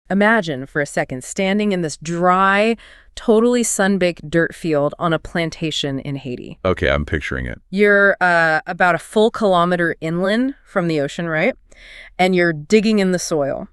Imagine for a second standing in this dry, totally sun-baked dirt field on a plantation in Haiti. Okay, I'm picturing it. You're about a full kilometer inland from the ocean, right? And you're digging in the soil.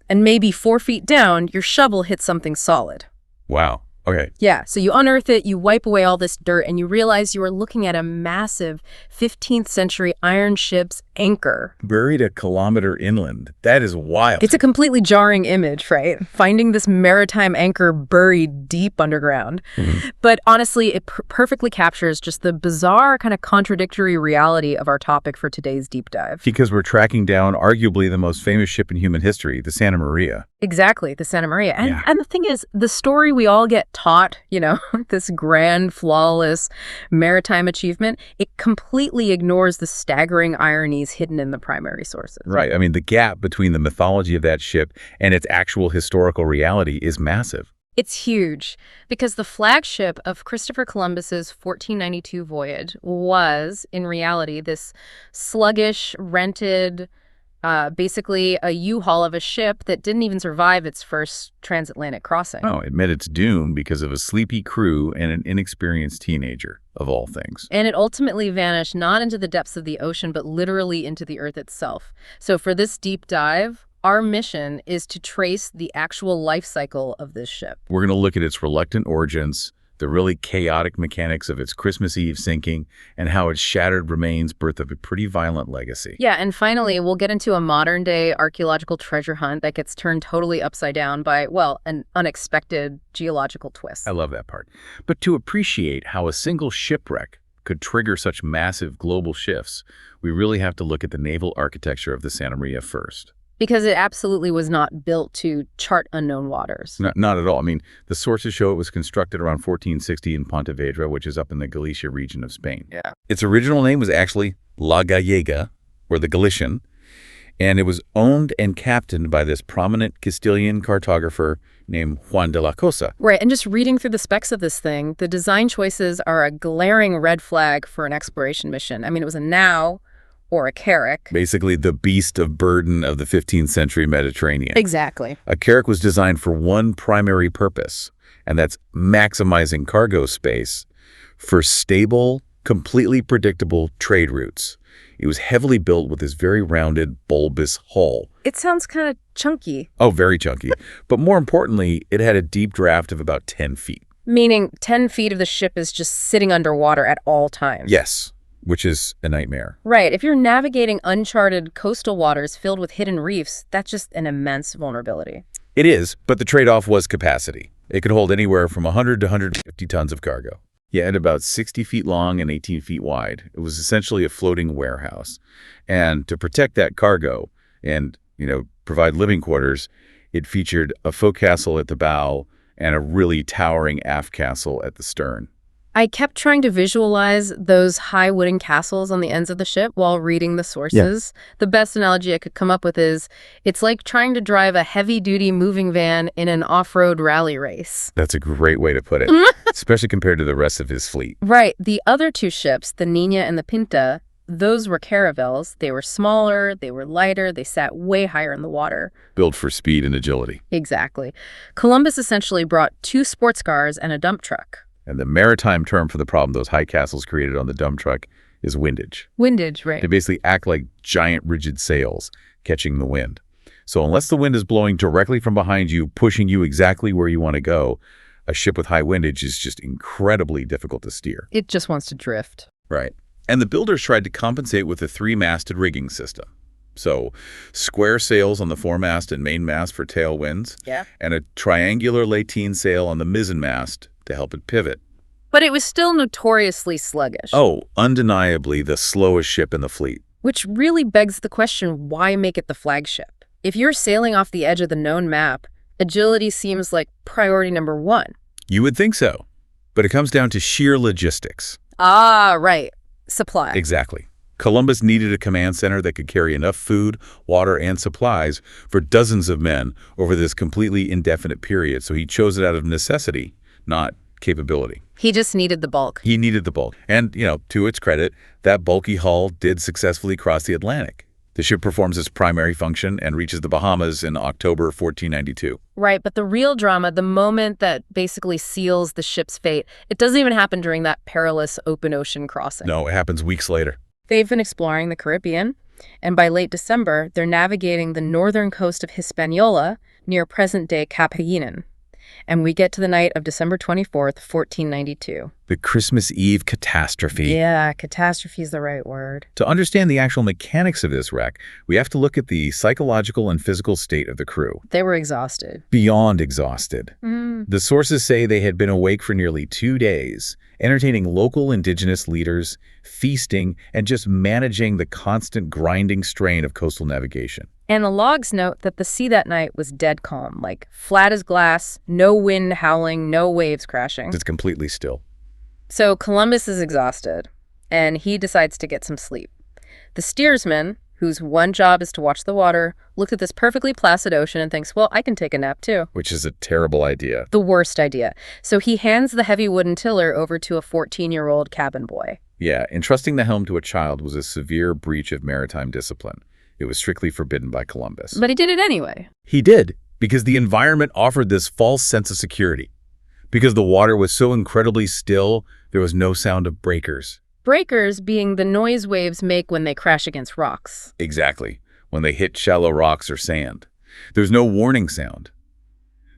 And maybe 4 feet down, your shovel hits something solid. Wow. Okay. Yeah, so you unearth it, you wipe away all this dirt, and you realize you are looking at a massive 15th century iron ship's anchor. Buried a kilometer inland. That is wild. It's a completely jarring image, right? Finding this maritime anchor buried deep underground. But honestly, it perfectly captures just the bizarre kind of contradictory reality of our topic for today's deep dive. Because we're tracking down arguably the most famous ship in human history, the Santa Maria. Exactly, the Santa Maria. And the thing is, the story we all get taught, this grand, flawless maritime achievement, it completely ignores the staggering ironies hidden in the primary sources. Right. I mean, the gap between the mythology of that ship and its actual historical reality is massive. It's huge, because the flagship of Christopher Columbus's 1492 voyage was, in reality, this sluggish, rented, basically a U-Haul of a ship that didn't even survive its first transatlantic crossing. Oh, it met its doom because of a sleepy crew and an inexperienced teenager, of all things. And it ultimately vanished not into the depths of the ocean, but literally into the earth itself. So for this deep dive, our mission is to trace the actual life cycle of this ship. We're going to look at its reluctant origins, the really chaotic mechanics of its Christmas Eve sinking, and how its shattered remains birth of a pretty violent legacy. Yeah, and finally, we'll get into a modern-day archaeological treasure hunt that gets turned totally upside down by, well, an unexpected geological twist. I love that part. But to appreciate how a single shipwreck could trigger such massive global shifts, we really have to look at the naval architecture of the Santa Maria first. Because it absolutely was not built to chart unknown waters. Not at all. I mean, the sources show it was constructed around 1460 in Pontevedra, which is up in the Galicia region of Spain. Yeah. Its original name was actually La Gallega, or the Galician, and it was owned and captained by this prominent Castilian cartographer named Juan de la Cosa. Right, and just reading through the specs of this thing, the design choices are a glaring red flag for an exploration mission. I mean, it was a now or a carrack. Basically the beast of burden of the 15th century Mediterranean. Exactly. A carrack was designed for one primary purpose, and that's maximizing cargo space for stable, completely predictable trade routes. It was heavily built with this very rounded, bulbous hull. It sounds kind of chunky. Oh, very chunky. But more importantly, it had a deep draft of about 10 feet. Meaning 10 feet of the ship is just sitting underwater at all times. Yes. Which is a nightmare. Right. If you're navigating uncharted coastal waters filled with hidden reefs, that's just an immense vulnerability. It is, but the trade-off was capacity. It could hold anywhere from 100 to 150 tons of cargo. Yeah, at about 60 feet long and 18 feet wide. It was essentially a floating warehouse. And to protect that cargo and, provide living quarters, it featured a forecastle at the bow and a really towering aft castle at the stern. I kept trying to visualize those high wooden castles on the ends of the ship while reading the sources. Yeah. The best analogy I could come up with is, it's like trying to drive a heavy-duty moving van in an off-road rally race. That's a great way to put it, especially compared to the rest of his fleet. Right. The other two ships, the Niña and the Pinta, those were caravels. They were smaller, they were lighter, they sat way higher in the water. Built for speed and agility. Exactly. Columbus essentially brought 2 sports cars and a dump truck. And the maritime term for the problem those high castles created on the dump truck is windage. Windage, right. They basically act like giant rigid sails catching the wind. So unless the wind is blowing directly from behind you, pushing you exactly where you want to go, a ship with high windage is just incredibly difficult to steer. It just wants to drift. Right. And the builders tried to compensate with a 3-masted rigging system. So square sails on the foremast and mainmast for tailwinds, and a triangular lateen sail on the mizzenmast to help it pivot. But it was still notoriously sluggish. Oh, undeniably the slowest ship in the fleet. Which really begs the question, why make it the flagship? If you're sailing off the edge of the known map, agility seems like priority number 1. You would think so, but it comes down to sheer logistics. Ah, right. Supply. Exactly. Columbus needed a command center that could carry enough food, water, and supplies for dozens of men over this completely indefinite period, so he chose it out of necessity, not capability. He just needed the bulk. He needed the bulk. And, to its credit, that bulky hull did successfully cross the Atlantic. The ship performs its primary function and reaches the Bahamas in October 1492. Right, but the real drama, the moment that basically seals the ship's fate, it doesn't even happen during that perilous open ocean crossing. No, it happens weeks later. They've been exploring the Caribbean, and by late December, they're navigating the northern coast of Hispaniola near present-day Cartagena. And we get to the night of December 24th, 1492. The Christmas Eve catastrophe. Yeah, catastrophe is the right word. To understand the actual mechanics of this wreck, we have to look at the psychological and physical state of the crew. They were exhausted. Beyond exhausted. The sources say they had been awake for nearly 2 days, entertaining local indigenous leaders, feasting, and just managing the constant grinding strain of coastal navigation. And the logs note that the sea that night was dead calm, like flat as glass, no wind howling, no waves crashing. It's completely still. So Columbus is exhausted, and he decides to get some sleep. The steersman, whose one job is to watch the water, looked at this perfectly placid ocean and thinks, well, I can take a nap too. Which is a terrible idea. The worst idea. So he hands the heavy wooden tiller over to a 14-year-old cabin boy. Yeah, entrusting the helm to a child was a severe breach of maritime discipline. It was strictly forbidden by Columbus. But he did it anyway. He did, because the environment offered this false sense of security. Because the water was so incredibly still, there was no sound of breakers. Breakers being the noise waves make when they crash against rocks. Exactly, when they hit shallow rocks or sand. There's no warning sound.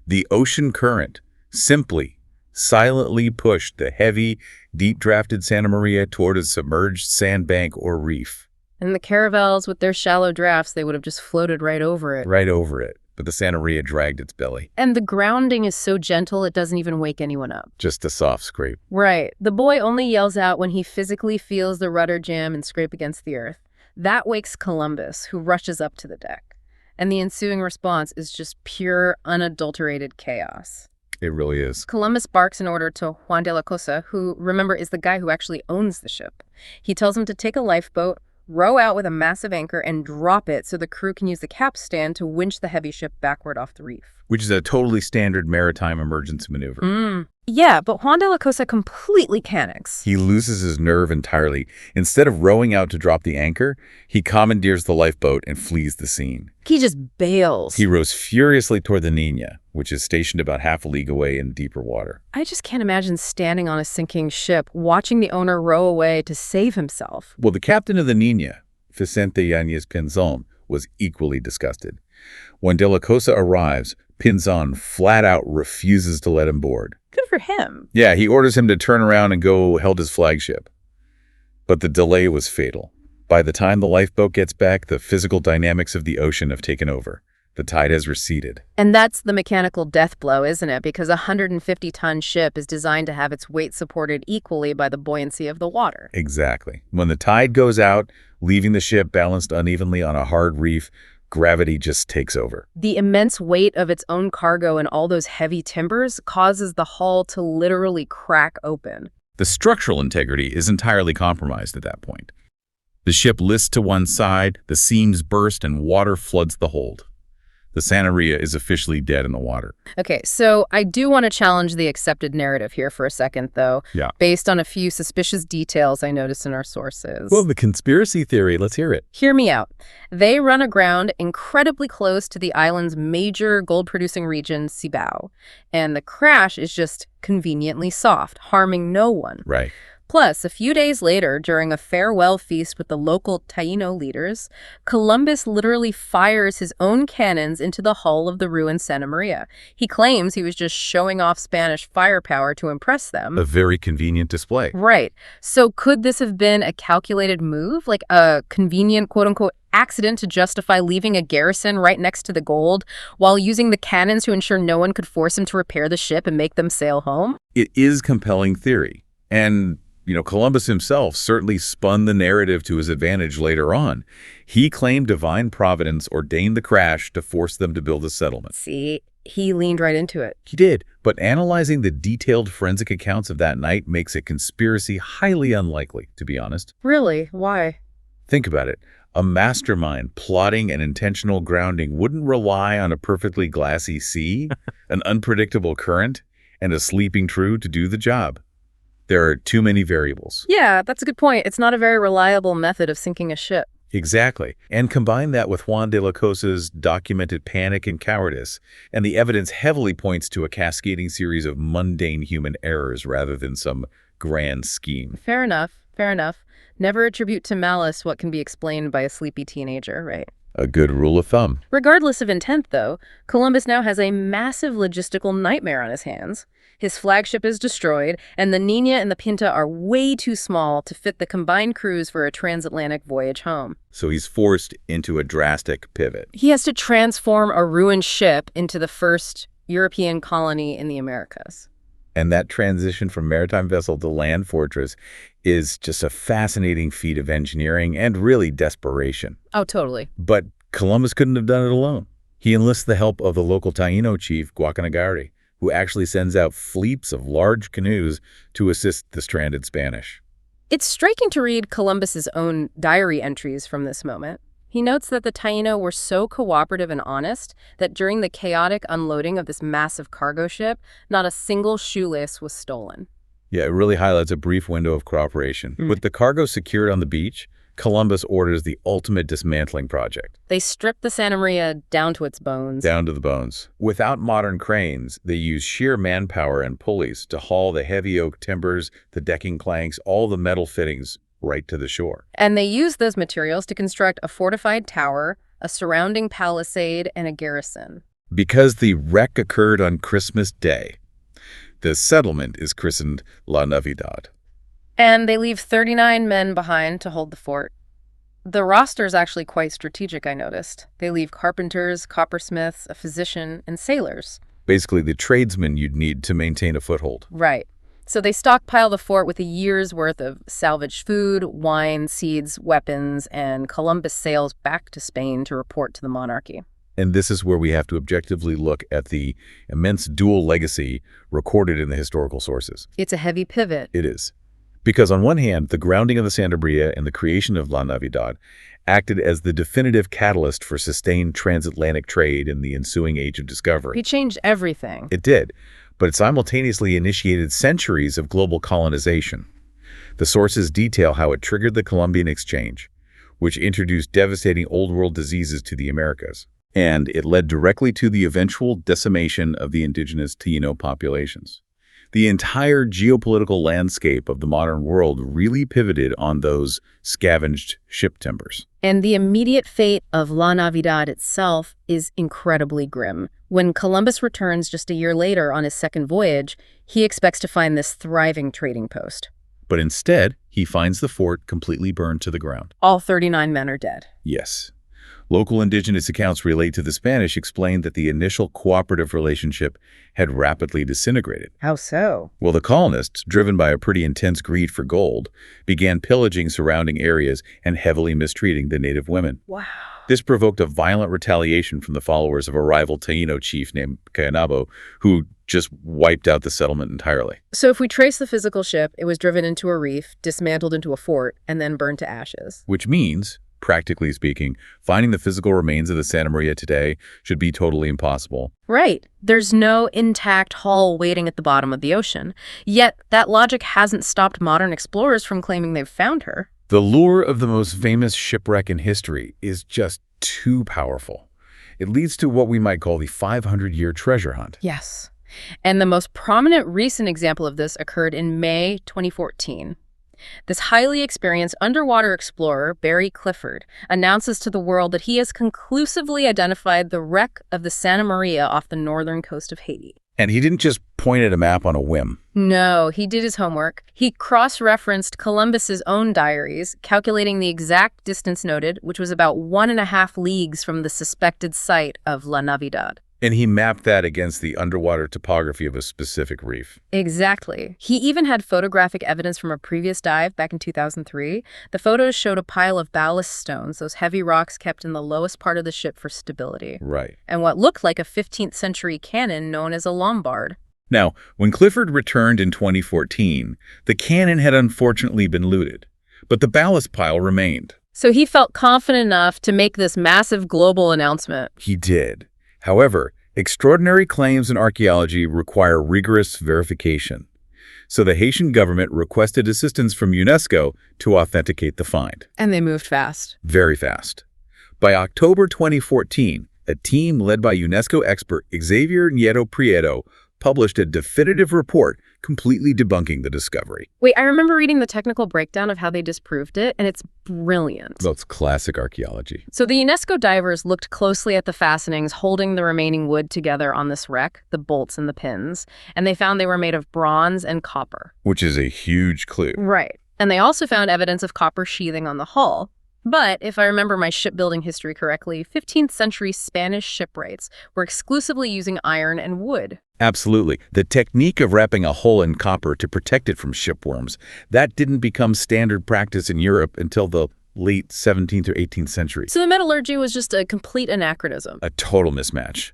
The ocean current simply, silently pushed the heavy, deep-drafted Santa María toward a submerged sandbank or reef. And the caravels, with their shallow drafts, they would have just floated right over it. Right over it. But the Santa María dragged its belly. And the grounding is so gentle, it doesn't even wake anyone up. Just a soft scrape. Right. The boy only yells out when he physically feels the rudder jam and scrape against the earth. That wakes Columbus, who rushes up to the deck. And the ensuing response is just pure, unadulterated chaos. It really is. Columbus barks an order to Juan de la Cosa, who, remember, is the guy who actually owns the ship. He tells him to take a lifeboat, row out with a massive anchor, and drop it so the crew can use the capstan to winch the heavy ship backward off the reef. Which is a totally standard maritime emergency maneuver. Yeah, but Juan de la Cosa completely panics. He loses his nerve entirely. Instead of rowing out to drop the anchor, he commandeers the lifeboat and flees the scene. He just bails. He rows furiously toward the Niña, which is stationed about half a league away in deeper water. I just can't imagine standing on a sinking ship, watching the owner row away to save himself. Well, the captain of the Niña, Vicente Yáñez Pinzón, was equally disgusted. When de la Cosa arrives, Pinzón flat out refuses to let him board. Good for him. Yeah, he orders him to turn around and go help his flagship. But the delay was fatal. By the time the lifeboat gets back, the physical dynamics of the ocean have taken over. The tide has receded. And that's the mechanical death blow, isn't it? Because a 150-ton ship is designed to have its weight supported equally by the buoyancy of the water. Exactly. When the tide goes out, leaving the ship balanced unevenly on a hard reef, gravity just takes over. The immense weight of its own cargo and all those heavy timbers causes the hull to literally crack open. The structural integrity is entirely compromised at that point. The ship lists to one side, the seams burst, and water floods the hold. The Santa María is officially dead in the water. Okay, so I do want to challenge the accepted narrative here for a second, though, based on a few suspicious details I noticed in our sources. Well, the conspiracy theory, let's hear it. Hear me out. They run aground incredibly close to the island's major gold-producing region, Cibao, and the crash is just conveniently soft, harming no one. Right. Plus, a few days later, during a farewell feast with the local Taíno leaders, Columbus literally fires his own cannons into the hull of the ruined Santa María. He claims he was just showing off Spanish firepower to impress them. A very convenient display. Right. So could this have been a calculated move, like a convenient, quote-unquote, accident to justify leaving a garrison right next to the gold while using the cannons to ensure no one could force him to repair the ship and make them sail home? It is compelling theory. And Columbus himself certainly spun the narrative to his advantage later on. He claimed divine providence ordained the crash to force them to build a settlement. See, he leaned right into it. He did, but analyzing the detailed forensic accounts of that night makes a conspiracy highly unlikely, to be honest. Really? Why? Think about it. A mastermind plotting an intentional grounding wouldn't rely on a perfectly glassy sea, an unpredictable current, and a sleeping crew to do the job. There are too many variables. Yeah, that's a good point. It's not a very reliable method of sinking a ship. Exactly. And combine that with Juan de la Cosa's documented panic and cowardice, and the evidence heavily points to a cascading series of mundane human errors rather than some grand scheme. Fair enough, fair enough. Never attribute to malice what can be explained by a sleepy teenager, right? A good rule of thumb. Regardless of intent, though, Columbus now has a massive logistical nightmare on his hands. His flagship is destroyed, and the Niña and the Pinta are way too small to fit the combined crews for a transatlantic voyage home. So he's forced into a drastic pivot. He has to transform a ruined ship into the first European colony in the Americas. And that transition from maritime vessel to land fortress is just a fascinating feat of engineering and really desperation. Oh, totally. But Columbus couldn't have done it alone. He enlists the help of the local Taino chief, Guacanagari, who actually sends out fleets of large canoes to assist the stranded Spanish. It's striking to read Columbus's own diary entries from this moment. He notes that the Taino were so cooperative and honest that during the chaotic unloading of this massive cargo ship, not a single shoelace was stolen. Yeah, it really highlights a brief window of cooperation. With the cargo secured on the beach, Columbus orders the ultimate dismantling project. They strip the Santa Maria down to its bones. Down to the bones. Without modern cranes, they use sheer manpower and pulleys to haul the heavy oak timbers, the decking planks, all the metal fittings right to the shore. And they use those materials to construct a fortified tower, a surrounding palisade, and a garrison. Because the wreck occurred on Christmas Day, the settlement is christened La Navidad. And they leave 39 men behind to hold the fort. The roster is actually quite strategic, I noticed. They leave carpenters, coppersmiths, a physician, and sailors. Basically the tradesmen you'd need to maintain a foothold. Right. So they stockpile the fort with a year's worth of salvaged food, wine, seeds, weapons, and Columbus sails back to Spain to report to the monarchy. And this is where we have to objectively look at the immense dual legacy recorded in the historical sources. It's a heavy pivot. It is. Because on one hand, the grounding of the Santa Maria and the creation of La Navidad acted as the definitive catalyst for sustained transatlantic trade in the ensuing age of discovery. He changed everything. It did, but it simultaneously initiated centuries of global colonization. The sources detail how it triggered the Columbian Exchange, which introduced devastating Old World diseases to the Americas. And it led directly to the eventual decimation of the indigenous Taino populations. The entire geopolitical landscape of the modern world really pivoted on those scavenged ship timbers. And the immediate fate of La Navidad itself is incredibly grim. When Columbus returns just a year later on his second voyage, he expects to find this thriving trading post. But instead, he finds the fort completely burned to the ground. All 39 men are dead. Yes. Local indigenous accounts relate to the Spanish explain that the initial cooperative relationship had rapidly disintegrated. How so? Well, the colonists, driven by a pretty intense greed for gold, began pillaging surrounding areas and heavily mistreating the native women. Wow. This provoked a violent retaliation from the followers of a rival Taino chief named Cayanabo, who just wiped out the settlement entirely. So if we trace the physical ship, it was driven into a reef, dismantled into a fort, and then burned to ashes. Which means, practically speaking, finding the physical remains of the Santa Maria today should be totally impossible. Right. There's no intact hull waiting at the bottom of the ocean. Yet that logic hasn't stopped modern explorers from claiming they've found her. The lure of the most famous shipwreck in history is just too powerful. It leads to what we might call the 500-year treasure hunt. Yes. And the most prominent recent example of this occurred in May 2014. This highly experienced underwater explorer, Barry Clifford, announces to the world that he has conclusively identified the wreck of the Santa Maria off the northern coast of Haiti. And he didn't just point at a map on a whim. No, he did his homework. He cross-referenced Columbus's own diaries, calculating the exact distance noted, which was about 1.5 leagues from the suspected site of La Navidad. And he mapped that against the underwater topography of a specific reef. Exactly. He even had photographic evidence from a previous dive back in 2003. The photos showed a pile of ballast stones, those heavy rocks kept in the lowest part of the ship for stability. Right. And what looked like a 15th century cannon known as a lombard. Now, when Clifford returned in 2014, the cannon had unfortunately been looted, but the ballast pile remained. So he felt confident enough to make this massive global announcement. He did. However, extraordinary claims in archaeology require rigorous verification. So the Haitian government requested assistance from UNESCO to authenticate the find. And they moved fast. Very fast. By October 2014, a team led by UNESCO expert Xavier Nieto Prieto published a definitive report completely debunking the discovery. Wait, I remember reading the technical breakdown of how they disproved it, and it's brilliant. That's classic archaeology. So the UNESCO divers looked closely at the fastenings holding the remaining wood together on this wreck, the bolts and the pins, and they found they were made of bronze and copper. Which is a huge clue. Right. And they also found evidence of copper sheathing on the hull. But if I remember my shipbuilding history correctly, 15th century Spanish shipwrights were exclusively using iron and wood. Absolutely. The technique of wrapping a hull in copper to protect it from shipworms, that didn't become standard practice in Europe until the late 17th or 18th century. So the metallurgy was just a complete anachronism. A total mismatch.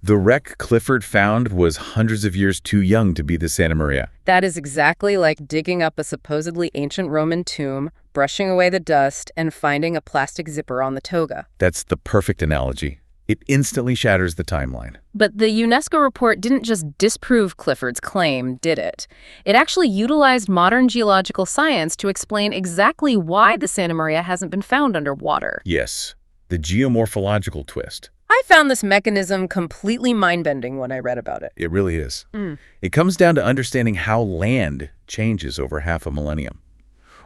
The wreck Clifford found was hundreds of years too young to be the Santa Maria. That is exactly like digging up a supposedly ancient Roman tomb, brushing away the dust, and finding a plastic zipper on the toga. That's the perfect analogy. It instantly shatters the timeline. But the UNESCO report didn't just disprove Clifford's claim, did it? It actually utilized modern geological science to explain exactly why the Santa Maria hasn't been found underwater. Yes, the geomorphological twist. I found this mechanism completely mind-bending when I read about it. It really is. It comes down to understanding how land changes over half a millennium.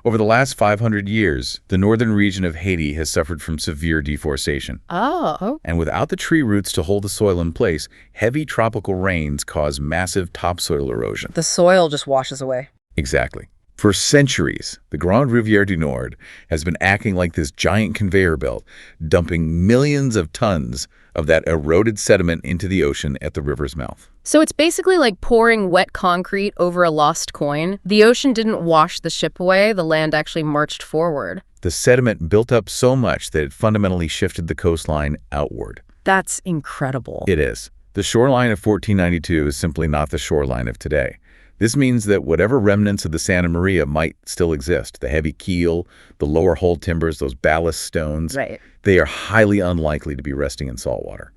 Over the last 500 years, the northern region of Haiti has suffered from severe deforestation. Oh. And without the tree roots to hold the soil in place, heavy tropical rains cause massive topsoil erosion. The soil just washes away. Exactly. For centuries, the Grande Rivière du Nord has been acting like this giant conveyor belt, dumping millions of tons of that eroded sediment into the ocean at the river's mouth. So it's basically like pouring wet concrete over a lost coin. The ocean didn't wash the ship away, the land actually marched forward. The sediment built up so much that it fundamentally shifted the coastline outward. That's incredible. It is. The shoreline of 1492 is simply not the shoreline of today. This means that whatever remnants of the Santa Maria might still exist, the heavy keel, the lower hull timbers, those ballast stones, Right. they are highly unlikely to be resting in salt water.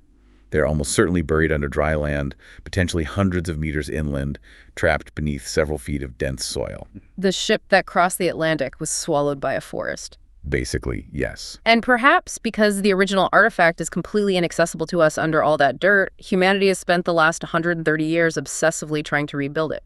They're almost certainly buried under dry land, potentially hundreds of meters inland, trapped beneath several feet of dense soil. The ship that crossed the Atlantic was swallowed by a forest. Basically, yes. And perhaps because the original artifact is completely inaccessible to us under all that dirt, humanity has spent the last 130 years obsessively trying to rebuild it.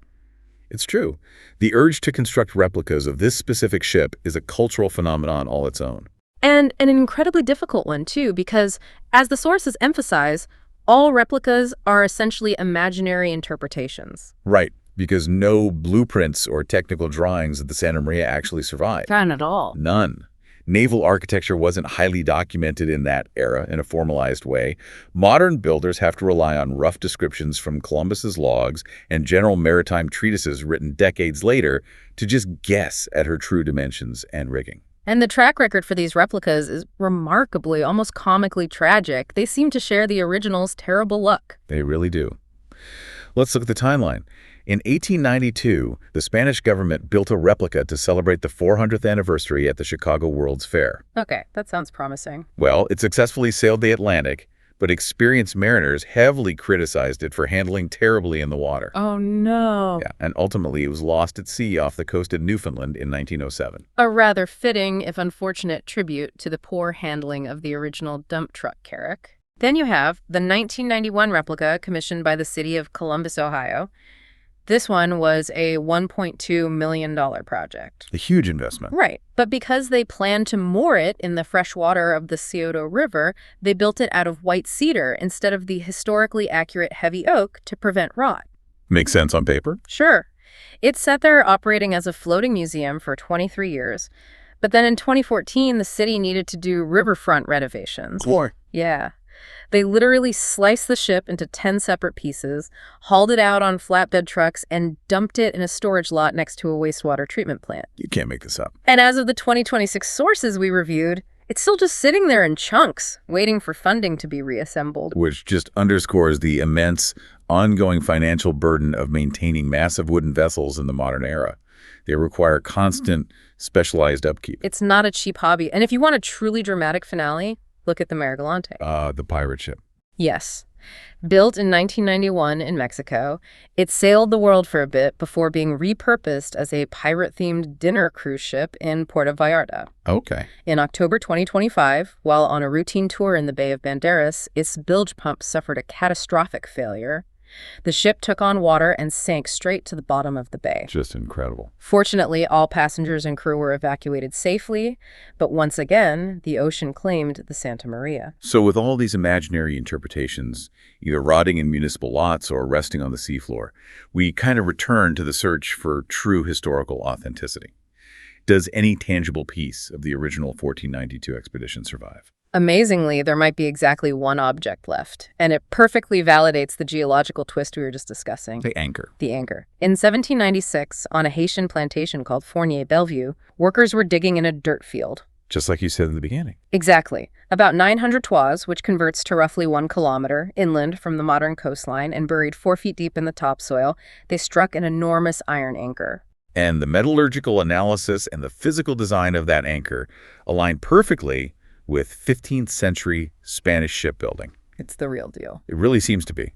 It's true. The urge to construct replicas of this specific ship is a cultural phenomenon all its own. And an incredibly difficult one, too, because, as the sources emphasize, all replicas are essentially imaginary interpretations. Right, because no blueprints or technical drawings of the Santa Maria actually survive. None at all. None. Naval architecture wasn't highly documented in that era in a formalized way. Modern builders have to rely on rough descriptions from Columbus's logs and general maritime treatises written decades later to just guess at her true dimensions and rigging. And the track record for these replicas is remarkably, almost comically tragic. They seem to share the original's terrible luck. They really do. Let's look at the timeline. In 1892, the Spanish government built a replica to celebrate the 400th anniversary at the Chicago World's Fair. Okay, that sounds promising. Well, it successfully sailed the Atlantic, but experienced mariners heavily criticized it for handling terribly in the water. Oh, no. Yeah, and ultimately it was lost at sea off the coast of Newfoundland in 1907. A rather fitting, if unfortunate, tribute to the poor handling of the original dump truck carrack. Then you have the 1991 replica commissioned by the city of Columbus, Ohio. This one was a $1.2 million project. A huge investment. Right. But because they planned to moor it in the fresh water of the Scioto River, they built it out of white cedar instead of the historically accurate heavy oak to prevent rot. Makes sense on paper. Sure. It sat there operating as a floating museum for 23 years. But then in 2014, the city needed to do riverfront renovations. War. Yeah. They literally sliced the ship into 10 separate pieces, hauled it out on flatbed trucks, and dumped it in a storage lot next to a wastewater treatment plant. You can't make this up. And as of the 2026 sources we reviewed, it's still just sitting there in chunks, waiting for funding to be reassembled. Which just underscores the immense, ongoing financial burden of maintaining massive wooden vessels in the modern era. They require constant, specialized upkeep. It's not a cheap hobby. And if you want a truly dramatic finale, look at the Marigalante. The pirate ship. Yes. Built in 1991 in Mexico, it sailed the world for a bit before being repurposed as a pirate-themed dinner cruise ship in Puerto Vallarta. Okay. In October 2025, while on a routine tour in the Bay of Banderas, its bilge pump suffered a catastrophic failure. The ship took on water and sank straight to the bottom of the bay. Just incredible. Fortunately, all passengers and crew were evacuated safely, but once again, the ocean claimed the Santa Maria. So with all these imaginary interpretations, either rotting in municipal lots or resting on the seafloor, we kind of return to the search for true historical authenticity. Does any tangible piece of the original 1492 expedition survive? Amazingly, there might be exactly one object left, and it perfectly validates the geological twist we were just discussing. The anchor. The anchor. In 1796, on a Haitian plantation called Fournier Bellevue, workers were digging in a dirt field. Just like you said in the beginning. Exactly. About 900 toises, which converts to roughly 1 kilometer, inland from the modern coastline and buried 4 feet deep in the topsoil, they struck an enormous iron anchor. And the metallurgical analysis and the physical design of that anchor aligned perfectly with 15th century Spanish shipbuilding. It's the real deal. It really seems to be.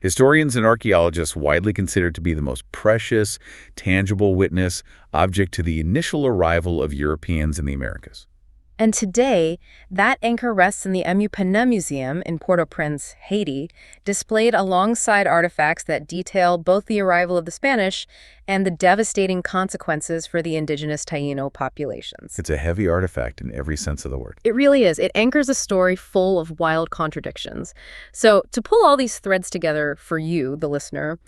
Historians and archaeologists widely consider it to be the most precious, tangible witness object to the initial arrival of Europeans in the Americas. And today, that anchor rests in the Pinta Museum in Port-au-Prince, Haiti, displayed alongside artifacts that detail both the arrival of the Spanish and the devastating consequences for the indigenous Taino populations. It's a heavy artifact in every sense of the word. It really is. It anchors a story full of wild contradictions. So, to pull all these threads together for you, the listener,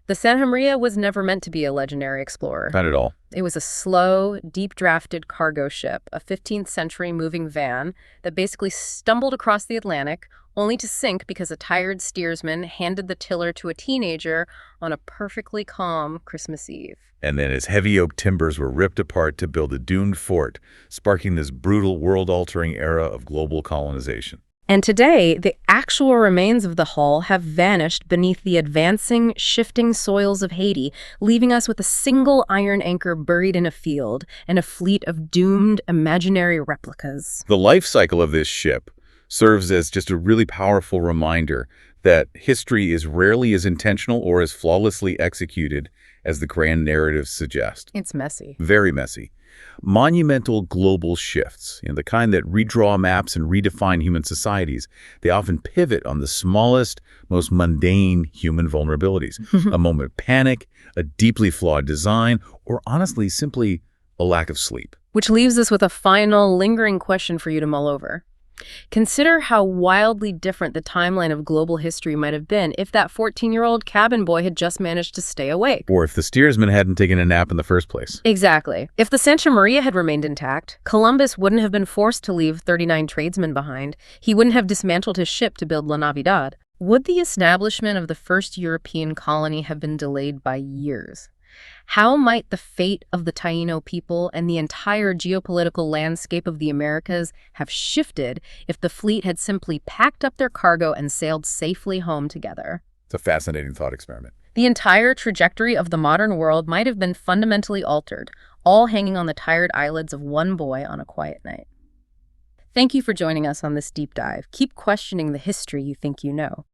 the Santa Maria was never meant to be a legendary explorer. Not at all. It was a slow, deep-drafted cargo ship, a 15th century moving van that basically stumbled across the Atlantic, only to sink because a tired steersman handed the tiller to a teenager on a perfectly calm Christmas Eve. And then its heavy oak timbers were ripped apart to build a doomed fort, sparking this brutal, world-altering era of global colonization. And today, the actual remains of the hull have vanished beneath the advancing, shifting soils of Haiti, leaving us with a single iron anchor buried in a field and a fleet of doomed, imaginary replicas. The life cycle of this ship serves as just a really powerful reminder that history is rarely as intentional or as flawlessly executed as the grand narratives suggest. It's messy. Very messy. Monumental global shifts, the kind that redraw maps and redefine human societies, they often pivot on the smallest, most mundane human vulnerabilities. A moment of panic, a deeply flawed design, or honestly, simply a lack of sleep. Which leaves us with a final, lingering question for you to mull over. Consider how wildly different the timeline of global history might have been if that 14-year-old cabin boy had just managed to stay awake. Or if the steersman hadn't taken a nap in the first place. Exactly. If the Santa Maria had remained intact, Columbus wouldn't have been forced to leave 39 tradesmen behind. He wouldn't have dismantled his ship to build La Navidad. Would the establishment of the first European colony have been delayed by years? How might the fate of the Taino people and the entire geopolitical landscape of the Americas have shifted if the fleet had simply packed up their cargo and sailed safely home together? It's a fascinating thought experiment. The entire trajectory of the modern world might have been fundamentally altered, all hanging on the tired eyelids of one boy on a quiet night. Thank you for joining us on this deep dive. Keep questioning the history you think you know.